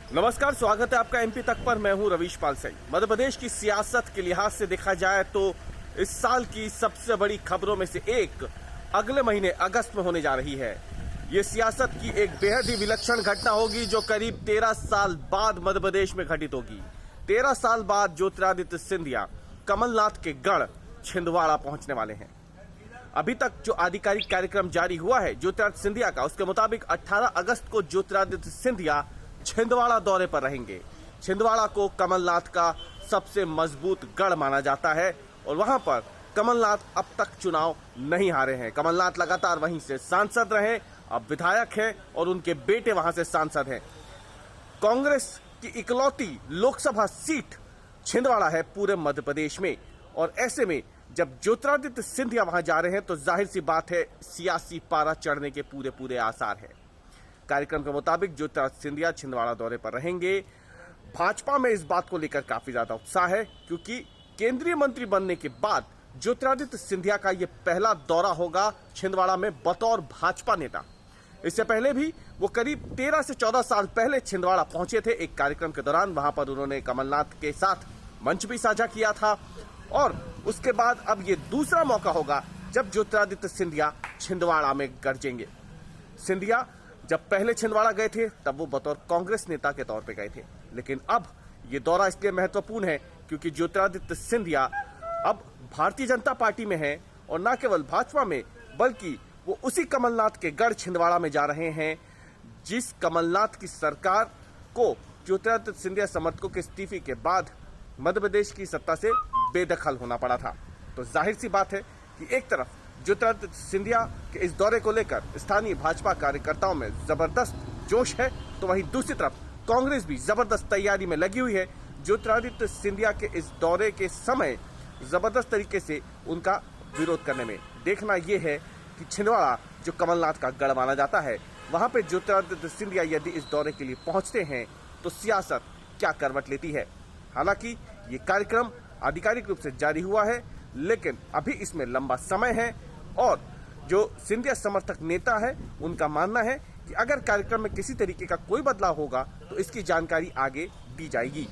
नमस्कार, स्वागत है आपका एमपी तक पर। मैं हूं रवीश पाल सही। मध्य प्रदेश की सियासत के लिहाज से देखा जाए तो इस साल की सबसे बड़ी खबरों में से एक अगले महीने अगस्त में होने जा रही है। ये सियासत की एक बेहद ही विलक्षण घटना होगी जो करीब 13 साल बाद मध्य प्रदेश में घटित होगी। 13 साल बाद ज्योतिरादित्य सिंधिया कमलनाथ के गढ़ छिंदवाड़ा पहुंचने वाले हैं। अभी तक जो आधिकारिक कार्यक्रम जारी हुआ है ज्योतिरादित्य सिंधिया का, उसके मुताबिक 18 अगस्त को ज्योतिरादित्य सिंधिया छिंदवाड़ा दौरे पर रहेंगे। छिंदवाड़ा को कमलनाथ का सबसे मजबूत गढ़ माना जाता है और वहां पर कमलनाथ अब तक चुनाव नहीं हारे हैं। कमलनाथ लगातार वहीं से सांसद रहे, अब विधायक हैं और उनके बेटे वहां से सांसद हैं। कांग्रेस की इकलौती लोकसभा सीट छिंदवाड़ा है पूरे मध्य प्रदेश में, और ऐसे में जब ज्योतिरादित्य सिंधिया वहां जा रहे हैं तो जाहिर सी बात है सियासी पारा चढ़ने के पूरे आसार है। कार्यक्रम के मुताबिक ज्योतिरादित्य सिंधिया छिंदवाड़ा दौरे पर रहेंगे। भाजपा में इस बात को लेकर काफी ज्यादा उत्साह है क्योंकि केंद्रीय मंत्री बनने के बाद ज्योतिरादित्य सिंधिया का यह पहला दौरा होगा छिंदवाड़ा में बतौर भाजपा नेता। इससे पहले भी वो करीब 13 से 14 साल पहले छिंदवाड़ा पहुंचे थे एक कार्यक्रम के दौरान। वहां पर उन्होंने कमलनाथ के साथ मंच भी साझा किया था और उसके बाद अब ये दूसरा मौका होगा जब ज्योतिरादित्य सिंधिया छिंदवाड़ा में गरजेंगे। सिंधिया जब पहले छिंदवाड़ा गए थे तब वो बतौर कांग्रेस नेता के तौर पे गए थे, लेकिन अब ये दौरा इसलिए महत्वपूर्ण है क्योंकि ज्योतिरादित्य सिंधिया अब भारतीय जनता पार्टी में है और न केवल भाजपा में बल्कि वो उसी कमलनाथ के गढ़ छिंदवाड़ा में जा रहे हैं जिस कमलनाथ की सरकार को ज्योतिरादित्य सिंधिया समर्थकों के इस्तीफे के बाद मध्य प्रदेश की सत्ता से बेदखल होना पड़ा था। तो जाहिर सी बात है कि एक तरफ ज्योतिरादित्य सिंधिया के इस दौरे को लेकर स्थानीय भाजपा कार्यकर्ताओं में जबरदस्त जोश है, तो वहीं दूसरी तरफ कांग्रेस भी जबरदस्त तैयारी में लगी हुई है ज्योतिरादित्य सिंधिया के इस दौरे के समय जबरदस्त तरीके से उनका विरोध करने में। देखना यह है कि छिंदवाड़ा जो कमलनाथ का गढ़ माना जाता है वहां पे ज्योतिरादित्य सिंधिया यदि इस दौरे के लिए पहुंचते हैं तो सियासत क्या करवट लेती है। हालांकि ये कार्यक्रम आधिकारिक रूप से जारी हुआ है, लेकिन अभी इसमें लंबा समय है और जो सिंधिया समर्थक नेता है उनका मानना है कि अगर कार्यक्रम में किसी तरीके का कोई बदलाव होगा तो इसकी जानकारी आगे दी जाएगी।